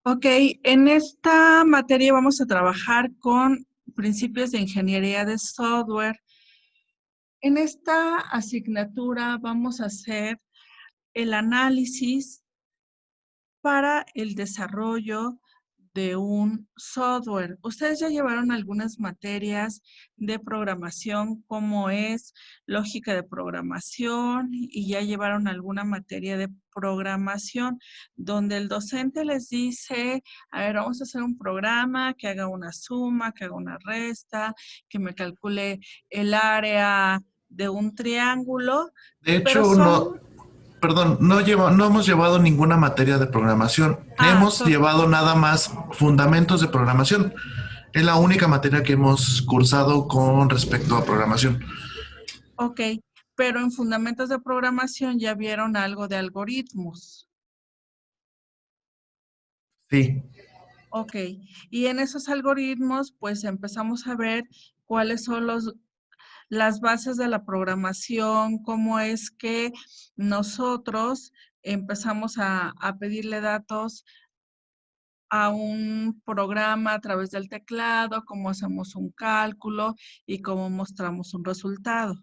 Ok, en esta materia vamos a trabajar con principios de ingeniería de software. En esta asignatura vamos a hacer el análisis para el desarrollo de un software. Ustedes ya llevaron algunas materias de programación, como es lógica de programación, y ya llevaron alguna materia de programación, donde el docente les dice, a ver, vamos a hacer un programa que haga una suma, que haga una resta, que me calcule el área de un triángulo, De pero hecho, no, son, perdón, no hemos llevado ninguna materia de programación. Hemos son, llevado nada más fundamentos de programación. Es la única materia que hemos cursado con respecto a programación. ok, pero en fundamentos de programación ya vieron algo de algoritmos. Sí. Ok, y en esos algoritmos pues empezamos a ver cuáles son las bases de la programación, cómo es que nosotros empezamos a pedirle datos a un programa a través del teclado, cómo hacemos un cálculo y cómo mostramos un resultado.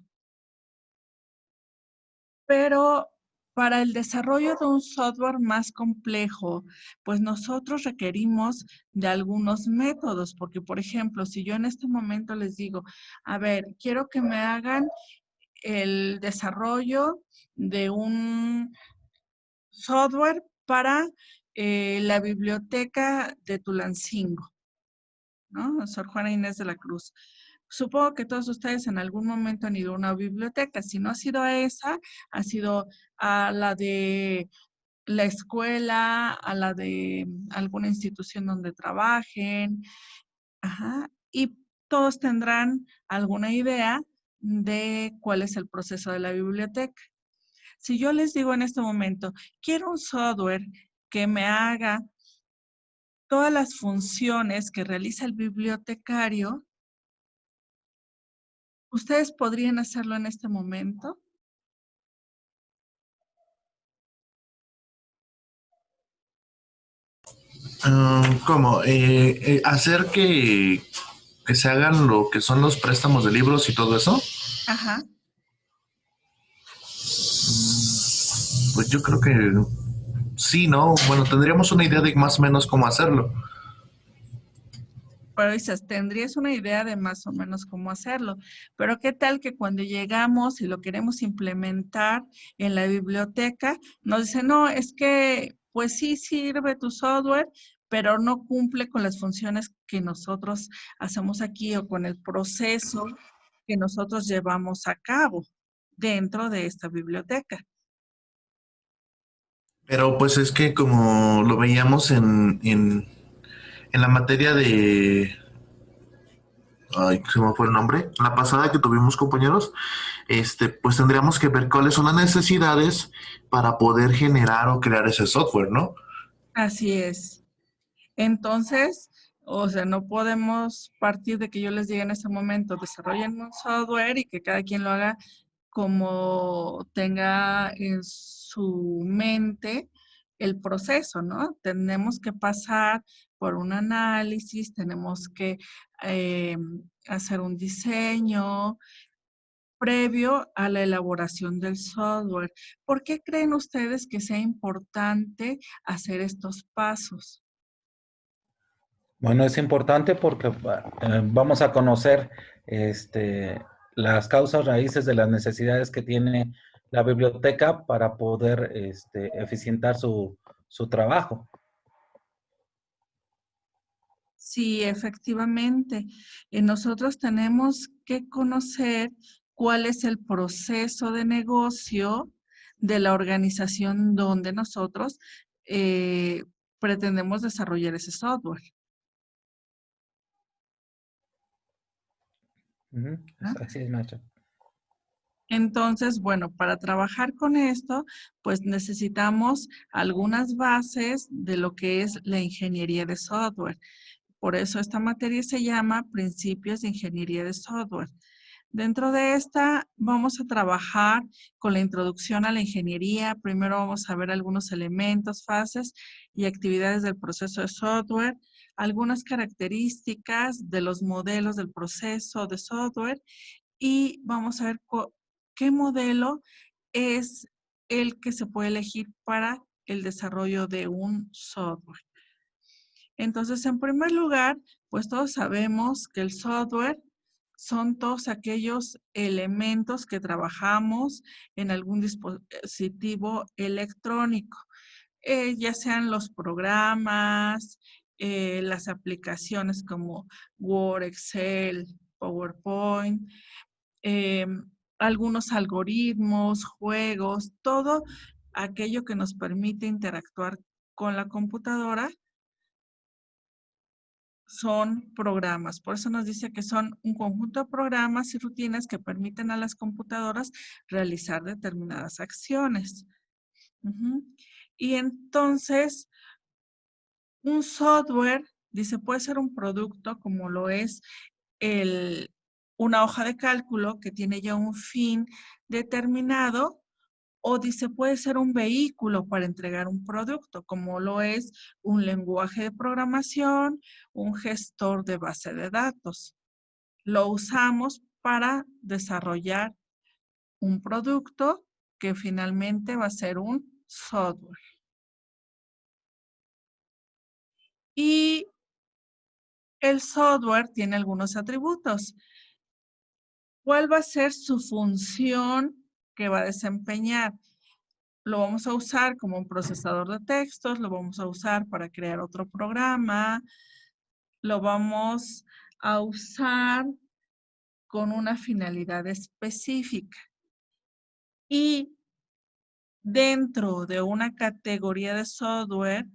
Pero para el desarrollo de un software más complejo, pues nosotros requerimos de algunos métodos, porque por ejemplo, si yo en este momento les digo, a ver, quiero que me hagan el desarrollo de un software para la biblioteca de Tulancingo, ¿no? Sor Juana Inés de la Cruz. Supongo que todos ustedes en algún momento han ido a una biblioteca. Si no ha sido a esa, ha sido a la de la escuela, a la de alguna institución donde trabajen. Ajá. Y todos tendrán alguna idea de cuál es el proceso de la biblioteca. Si yo les digo en este momento, quiero un software que me haga todas las funciones que realiza el bibliotecario, ¿ustedes podrían hacerlo en este momento? ¿Cómo? Hacer que se hagan lo que son los préstamos de libros y todo eso. Ajá. Pues yo creo que sí, ¿no? Bueno, tendríamos una idea de más o menos cómo hacerlo. Pero dices, tendrías una idea de más o menos cómo hacerlo. Pero ¿qué tal que cuando llegamos y lo queremos implementar en la biblioteca, nos dicen, no, es que pues sí sirve tu software, pero no cumple con las funciones que nosotros hacemos aquí o con el proceso que nosotros llevamos a cabo dentro de esta biblioteca? Pero pues es que como lo veíamos en la materia de... Ay, se me fue el nombre. La pasada que tuvimos, compañeros, pues tendríamos que ver cuáles son las necesidades para poder generar o crear ese software, ¿no? Así es. Entonces, o sea, no podemos partir de que yo les diga en este momento, desarrollen un software y que cada quien lo haga como tenga en su mente el proceso, ¿no? Tenemos que pasar por un análisis, tenemos que eh, hacer un diseño previo a la elaboración del software. ¿Por qué creen ustedes que sea importante hacer estos pasos? Bueno, es importante porque vamos a conocer este, las causas raíces de las necesidades que tiene la biblioteca para poder eficientar su trabajo. Sí, efectivamente. Nosotros tenemos que conocer cuál es el proceso de negocio de la organización donde nosotros eh, pretendemos desarrollar ese software. Ujú, ¿Ah? así es, maestro. Entonces, bueno, para trabajar con esto, pues necesitamos algunas bases de lo que es la ingeniería de software. Por eso esta materia se llama Principios de Ingeniería de Software. Dentro de esta vamos a trabajar con la introducción a la ingeniería. Primero vamos a ver algunos elementos, fases y actividades del proceso de software, algunas características de los modelos del proceso de software y vamos a ver qué modelo es el que se puede elegir para el desarrollo de un software. Entonces, en primer lugar, pues todos sabemos que el software son todos aquellos elementos que trabajamos en algún dispositivo electrónico, ya sean los programas, las aplicaciones como Word, Excel, PowerPoint, eh, algunos algoritmos, juegos, todo aquello que nos permite interactuar con la computadora son programas. Por eso nos dice que son un conjunto de programas y rutinas que permiten a las computadoras realizar determinadas acciones. Y entonces, un software, dice, puede ser un producto como lo es una hoja de cálculo que tiene ya un fin determinado, o dice, puede ser un vehículo para entregar un producto, como lo es un lenguaje de programación, un gestor de base de datos. Lo usamos para desarrollar un producto que finalmente va a ser un software. Y el software tiene algunos atributos. ¿Cuál va a ser su función que va a desempeñar? Lo vamos a usar como un procesador de textos, lo vamos a usar para crear otro programa, lo vamos a usar con una finalidad específica. Y dentro de una categoría de software,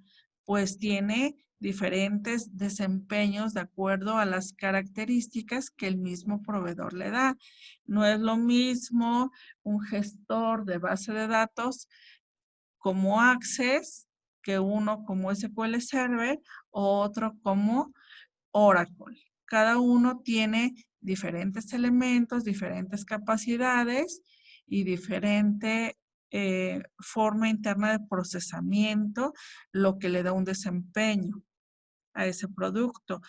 pues tiene diferentes desempeños de acuerdo a las características que el mismo proveedor le da. No es lo mismo un gestor de base de datos como Access que uno como SQL Server o otro como Oracle. Cada uno tiene diferentes elementos, diferentes capacidades y diferente forma interna de procesamiento, lo que le da un desempeño a ese producto.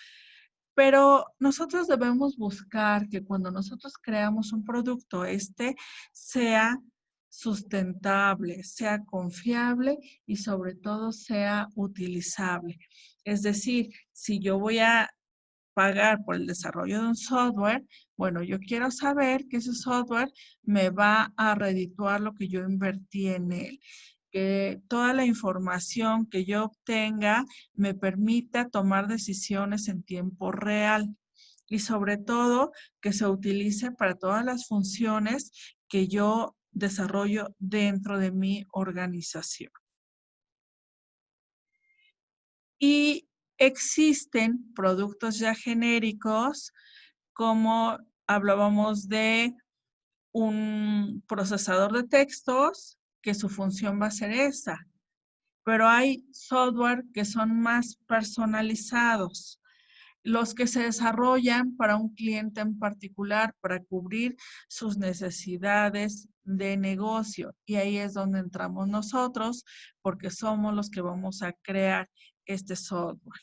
Pero nosotros debemos buscar que cuando nosotros creamos un producto, este sea sustentable, sea confiable y sobre todo sea utilizable. Es decir, si yo voy a pagar por el desarrollo de un software, bueno, yo quiero saber que ese software me va a redituar lo que yo invertí en él, que toda la información que yo obtenga me permita tomar decisiones en tiempo real y sobre todo que se utilice para todas las funciones que yo desarrollo dentro de mi organización. Y existen productos ya genéricos, como hablábamos de un procesador de textos, que su función va a ser esa. Pero hay software que son más personalizados, los que se desarrollan para un cliente en particular, para cubrir sus necesidades de negocio. Y ahí es donde entramos nosotros, porque somos los que vamos a crear este software.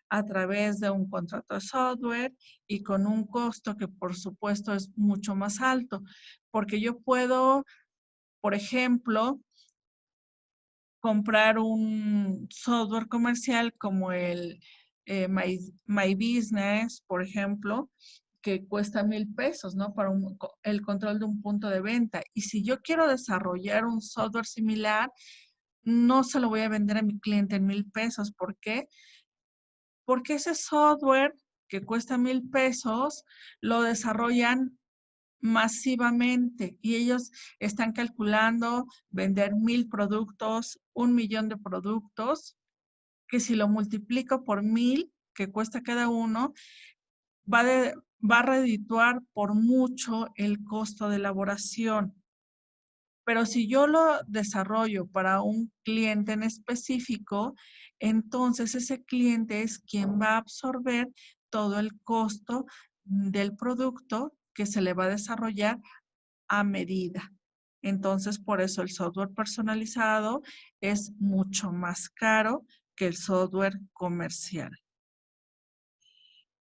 A través de un contrato de software y con un costo que por supuesto es mucho más alto, porque yo puedo, por ejemplo, comprar un software comercial como el My Business, por ejemplo, que cuesta 1,000 pesos, ¿no? Para el control de un punto de venta. Y si yo quiero desarrollar un software similar, no se lo voy a vender a mi cliente en 1,000 pesos. ¿Por qué? Porque ese software que cuesta 1,000 pesos lo desarrollan masivamente y ellos están calculando vender 1,000 productos, 1,000,000 de productos, que si lo multiplico por 1,000 que cuesta cada uno, va a redituar por mucho el costo de elaboración. Pero si yo lo desarrollo para un cliente en específico, entonces ese cliente es quien va a absorber todo el costo del producto que se le va a desarrollar a medida. Entonces, por eso el software personalizado es mucho más caro que el software comercial.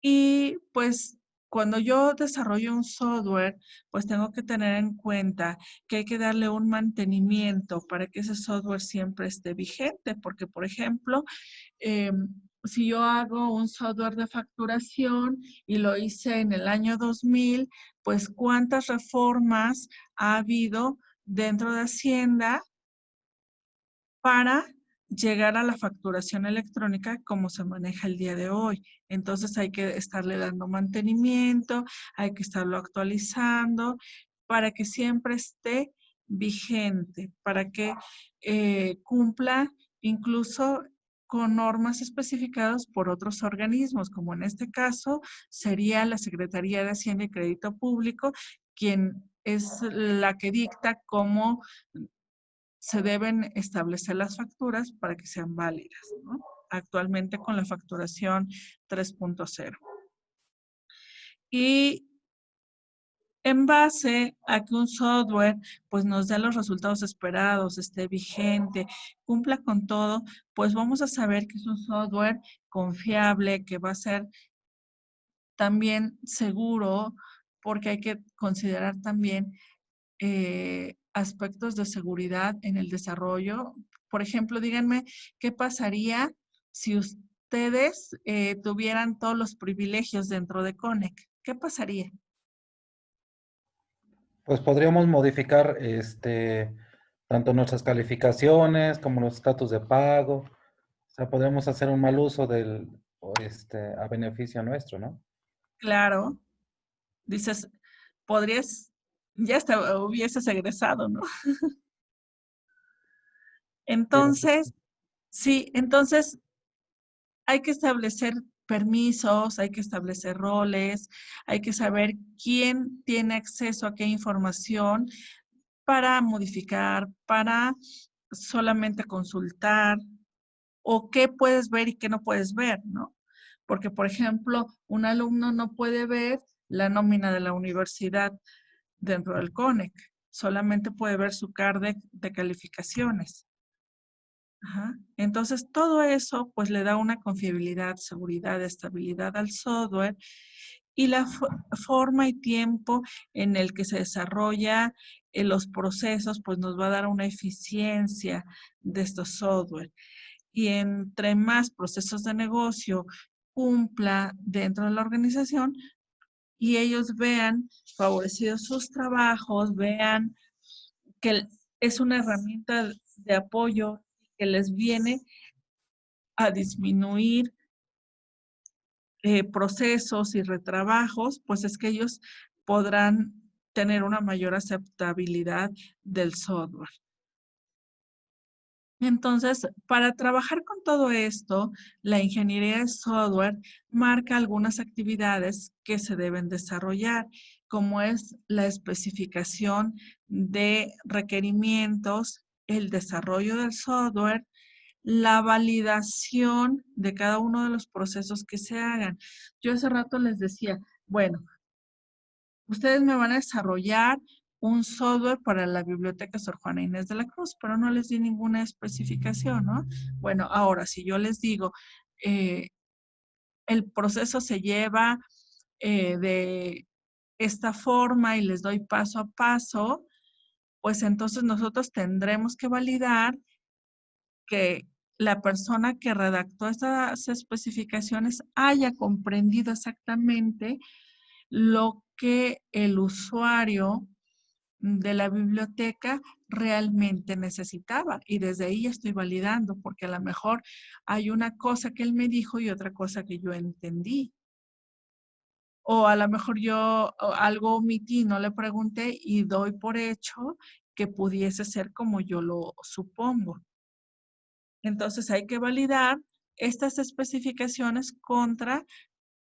Y pues cuando yo desarrollo un software, pues tengo que tener en cuenta que hay que darle un mantenimiento para que ese software siempre esté vigente, porque por ejemplo, si yo hago un software de facturación y lo hice en el año 2000, pues ¿cuántas reformas ha habido dentro de Hacienda para llegar a la facturación electrónica como se maneja el día de hoy? Entonces hay que estarle dando mantenimiento, hay que estarlo actualizando para que siempre esté vigente, para que cumpla incluso con normas especificadas por otros organismos, como en este caso sería la Secretaría de Hacienda y Crédito Público, quien es la que dicta cómo se deben establecer las facturas para que sean válidas, ¿no? Actualmente con la facturación 3.0. Y en base a que un software pues nos dé los resultados esperados, esté vigente, cumpla con todo, pues vamos a saber que es un software confiable, que va a ser también seguro, porque hay que considerar también aspectos de seguridad en el desarrollo. Por ejemplo, díganme, ¿qué pasaría si ustedes tuvieran todos los privilegios dentro de Connect? ¿Qué pasaría? Pues podríamos modificar tanto nuestras calificaciones como los estatus de pago. O sea, podríamos hacer un mal uso a beneficio nuestro, ¿no? Claro, dices, podrías, ya hasta hubieses egresado, ¿no? Entonces, sí, entonces hay que establecer permisos, hay que establecer roles, hay que saber quién tiene acceso a qué información para modificar, para solamente consultar, o qué puedes ver y qué no puedes ver, ¿no? Porque, por ejemplo, un alumno no puede ver la nómina de la universidad dentro del CONEC, solamente puede ver su CARDEC de calificaciones. Ajá. Entonces, todo eso pues le da una confiabilidad, seguridad, estabilidad al software y la forma y tiempo en el que se desarrolla los procesos pues nos va a dar una eficiencia de estos software. Y entre más procesos de negocio cumpla dentro de la organización y ellos vean favorecidos sus trabajos, vean que es una herramienta de apoyo que les viene a disminuir procesos y retrabajos, pues es que ellos podrán tener una mayor aceptabilidad del software. Entonces, para trabajar con todo esto, la ingeniería de software marca algunas actividades que se deben desarrollar, como es la especificación de requerimientos, el desarrollo del software, la validación de cada uno de los procesos que se hagan. Yo hace rato les decía, bueno, ustedes me van a desarrollar un software para la biblioteca Sor Juana Inés de la Cruz, pero no les di ninguna especificación, ¿no? Bueno, ahora, si yo les digo, eh, el proceso se lleva de esta forma y les doy paso a paso, pues entonces nosotros tendremos que validar que la persona que redactó estas especificaciones haya comprendido exactamente lo que el usuario de la biblioteca realmente necesitaba. Y desde ahí estoy validando, porque a lo mejor hay una cosa que él me dijo y otra cosa que yo entendí. O a lo mejor yo algo omití, no le pregunté y doy por hecho que pudiese ser como yo lo supongo. Entonces hay que validar estas especificaciones contra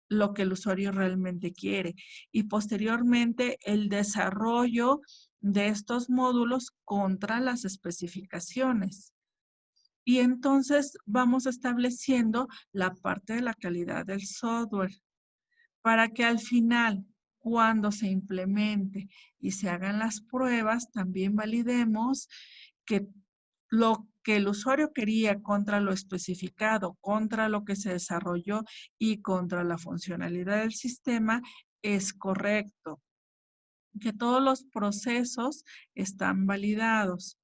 lo que el usuario realmente quiere y posteriormente el desarrollo de estos módulos contra las especificaciones. Y entonces vamos estableciendo la parte de la calidad del software para que al final, cuando se implemente y se hagan las pruebas, también validemos que lo que el usuario quería contra lo especificado, contra lo que se desarrolló y contra la funcionalidad del sistema es correcto, que todos los procesos están validados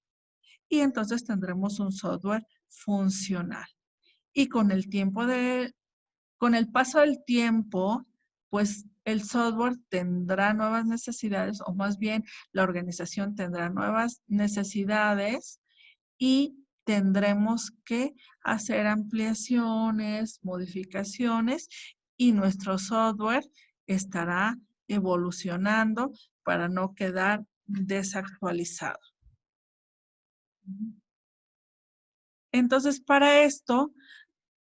y entonces tendremos un software funcional. Y con el paso del tiempo, pues el software tendrá nuevas necesidades, o más bien la organización tendrá nuevas necesidades y tendremos que hacer ampliaciones, modificaciones y nuestro software estará evolucionando para no quedar desactualizado. Entonces, para esto,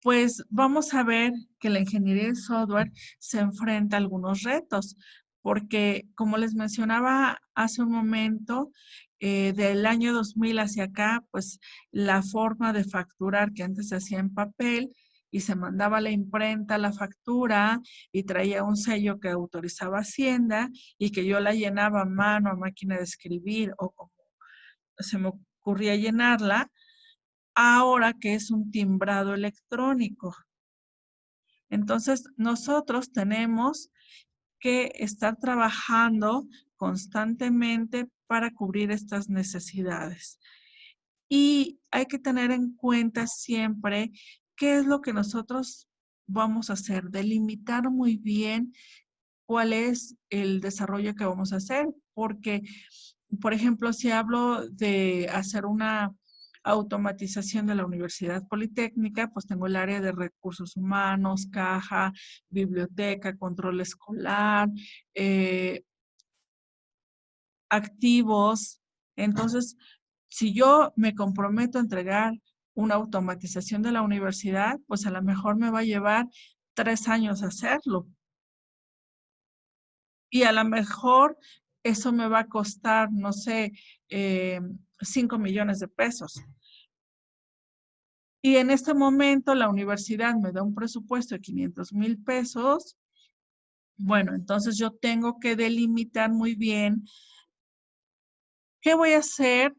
pues vamos a ver que la ingeniería del software se enfrenta a algunos retos, porque como les mencionaba hace un momento, del año 2000 hacia acá, pues la forma de facturar que antes se hacía en papel y se mandaba a la imprenta la factura y traía un sello que autorizaba Hacienda y que yo la llenaba a mano, a máquina de escribir o como se me ocurría llenarla, ahora que es un timbrado electrónico. Entonces, nosotros tenemos que estar trabajando constantemente para cubrir estas necesidades. Y hay que tener en cuenta siempre qué es lo que nosotros vamos a hacer, delimitar muy bien cuál es el desarrollo que vamos a hacer, porque, por ejemplo, si hablo de hacer una automatización de la Universidad Politécnica, pues tengo el área de recursos humanos, caja, biblioteca, control escolar, activos. Entonces, si yo me comprometo a entregar una automatización de la universidad, pues a lo mejor me va a llevar 3 años hacerlo. Y a lo mejor eso me va a costar, no sé, 5 millones de pesos. Y en este momento la universidad me da un presupuesto de 500,000 pesos. Bueno, entonces yo tengo que delimitar muy bien qué voy a hacer.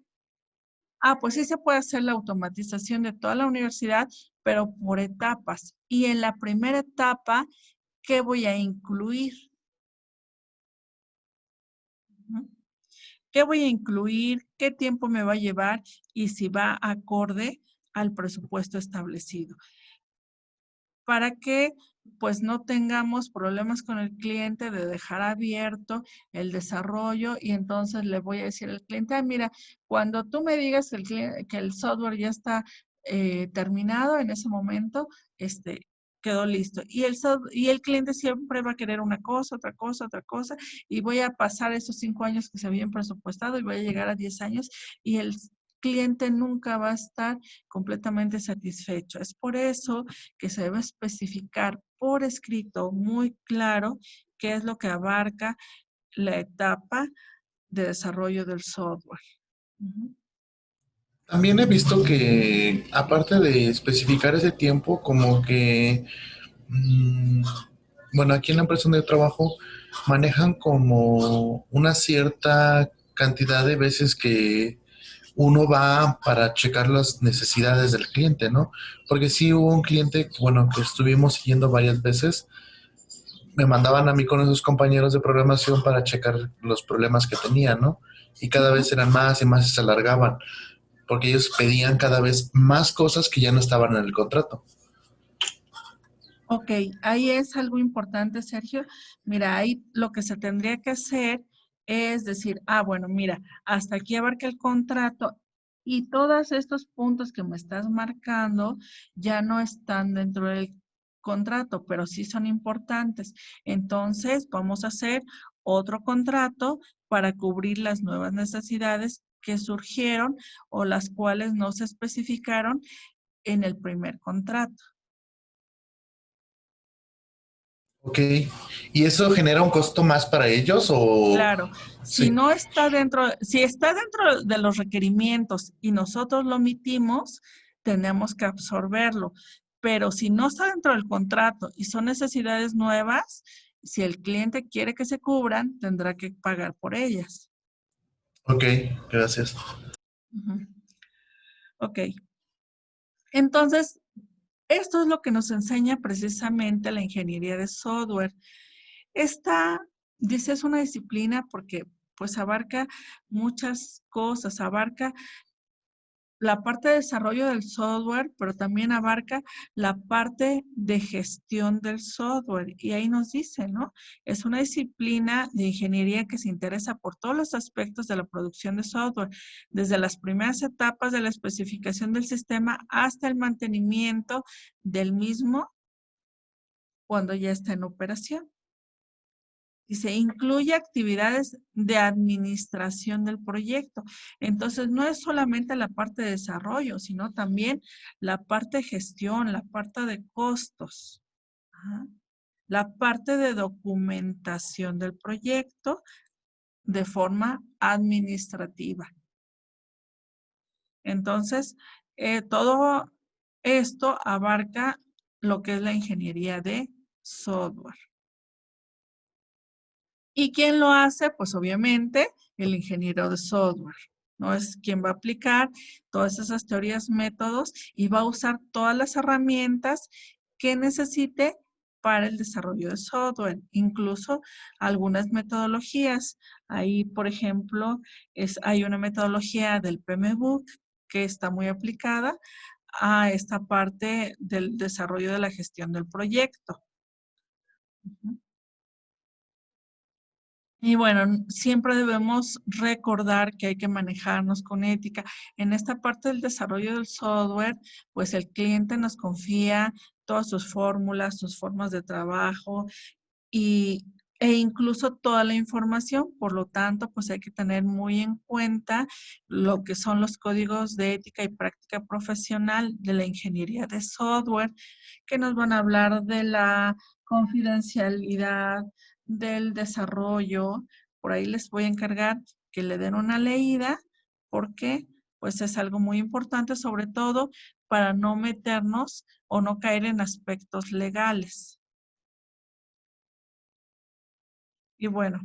Pues sí se puede hacer la automatización de toda la universidad, pero por etapas. Y en la primera etapa, ¿qué voy a incluir? ¿Qué voy a incluir? ¿Qué tiempo me va a llevar? Y si va acorde al presupuesto establecido. Para que pues no tengamos problemas con el cliente de dejar abierto el desarrollo y entonces le voy a decir al cliente, mira, cuando tú me digas que el software ya está terminado, en ese momento quedó listo. Y el cliente siempre va a querer una cosa, otra cosa, otra cosa, y voy a pasar esos 5 años que se habían presupuestado y voy a llegar a 10 años y el cliente nunca va a estar completamente satisfecho. Es por eso que se debe especificar por escrito muy claro qué es lo que abarca la etapa de desarrollo del software. También he visto que, aparte de especificar ese tiempo, como que, bueno, aquí en la empresa donde yo trabajo, manejan como una cierta cantidad de veces que uno va para checar las necesidades del cliente, ¿no? Porque sí hubo un cliente, bueno, que estuvimos siguiendo varias veces, me mandaban a mí con esos compañeros de programación para checar los problemas que tenían, ¿no? Y cada vez eran más y más y se alargaban, porque ellos pedían cada vez más cosas que ya no estaban en el contrato. Ok, ahí es algo importante, Sergio. Mira, ahí lo que se tendría que hacer es decir, bueno, mira, hasta aquí abarca el contrato y todos estos puntos que me estás marcando ya no están dentro del contrato, pero sí son importantes. Entonces, vamos a hacer otro contrato para cubrir las nuevas necesidades que surgieron o las cuales no se especificaron en el primer contrato. Ok, ¿y eso genera un costo más para ellos o...? Claro, si Sí. no está si está dentro de los requerimientos y nosotros lo omitimos, tenemos que absorberlo. Pero si no está dentro del contrato y son necesidades nuevas, Si el cliente quiere que se cubran, tendrá que pagar por ellas. Ok, gracias. Ujú. Ok. Entonces, esto es lo que nos enseña precisamente la ingeniería de software. Esta, dice, es una disciplina porque pues abarca muchas cosas, abarca la parte de desarrollo del software, pero también abarca la parte de gestión del software. Y ahí nos dice, ¿no? Es una disciplina de ingeniería que se interesa por todos los aspectos de la producción de software, desde las primeras etapas de la especificación del sistema hasta el mantenimiento del mismo cuando ya está en operación. Dice, incluye actividades de administración del proyecto. Entonces, no es solamente la parte de desarrollo, sino también la parte de gestión, la parte de costos, ajá, la parte de documentación del proyecto de forma administrativa. Entonces, todo esto abarca lo que es la ingeniería de software. ¿Y quién lo hace? Pues obviamente el ingeniero de software, ¿no? Es quien va a aplicar todas esas teorías, métodos y va a usar todas las herramientas que necesite para el desarrollo de software, incluso algunas metodologías. Ahí, por ejemplo, hay una metodología del PMBOK que está muy aplicada a esta parte del desarrollo de la gestión del proyecto. Ujú. Y bueno, siempre debemos recordar que hay que manejarnos con ética. En esta parte del desarrollo del software, pues el cliente nos confía todas sus fórmulas, sus formas de trabajo y, e incluso toda la información. Por lo tanto, pues hay que tener muy en cuenta lo que son los códigos de ética y práctica profesional de la ingeniería de software, que nos van a hablar de la confidencialidad, del desarrollo. Por ahí les voy a encargar que le den una leída porque pues es algo muy importante, sobre todo para no meternos o no caer en aspectos legales. Y bueno,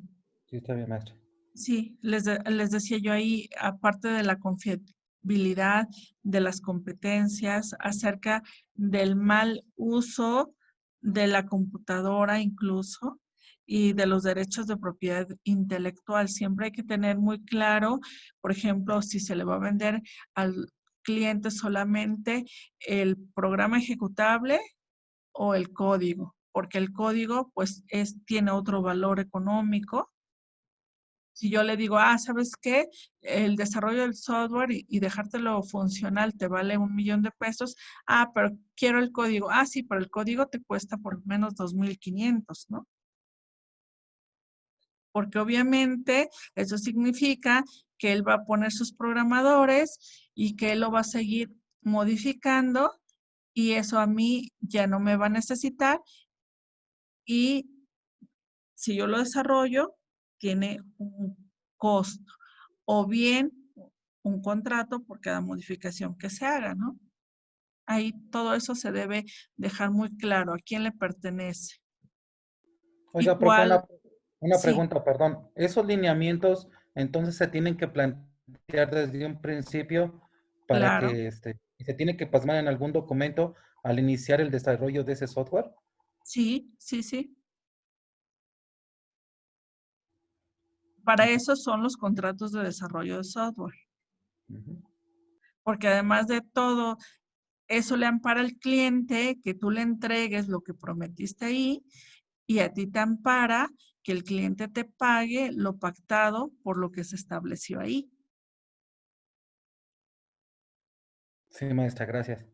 Sí, está bien, maestro. sí, les decía yo ahí, aparte de la confiabilidad, de las competencias, acerca del mal uso de la computadora incluso y de los derechos de propiedad intelectual. Siempre hay que tener muy claro, por ejemplo, si se le va a vender al cliente solamente el programa ejecutable o el código, porque el código pues tiene otro valor económico. Si yo le digo, ¿sabes qué? El desarrollo del software y dejártelo funcional te vale $1,000,000. Pero quiero el código. Sí, pero el código te cuesta por lo menos 2,500, ¿no? Porque obviamente eso significa que él va a poner sus programadores y que él lo va a seguir modificando y eso a mí ya no me va a necesitar y si yo lo desarrollo, tiene un costo o bien un contrato por cada modificación que se haga, ¿no? Ahí todo eso se debe dejar muy claro a quién le pertenece y Oiga, profe, cuál, una sí, pregunta, perdón. ¿Esos lineamientos entonces se tienen que plantear desde un principio para claro, que se tiene que plasmar en algún documento al iniciar el desarrollo de ese software? sí, sí, sí. Para eso son los contratos de desarrollo de software, Ujú. porque además de todo, eso le ampara al cliente que tú le entregues lo que prometiste ahí y a ti te ampara que el cliente te pague lo pactado por lo que se estableció ahí. Sí, maestra, gracias.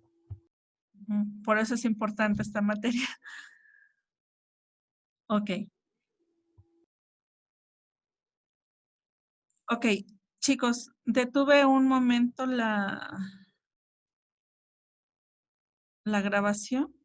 Por eso es importante esta materia. Ok, ok, chicos, detuve un momento la grabación.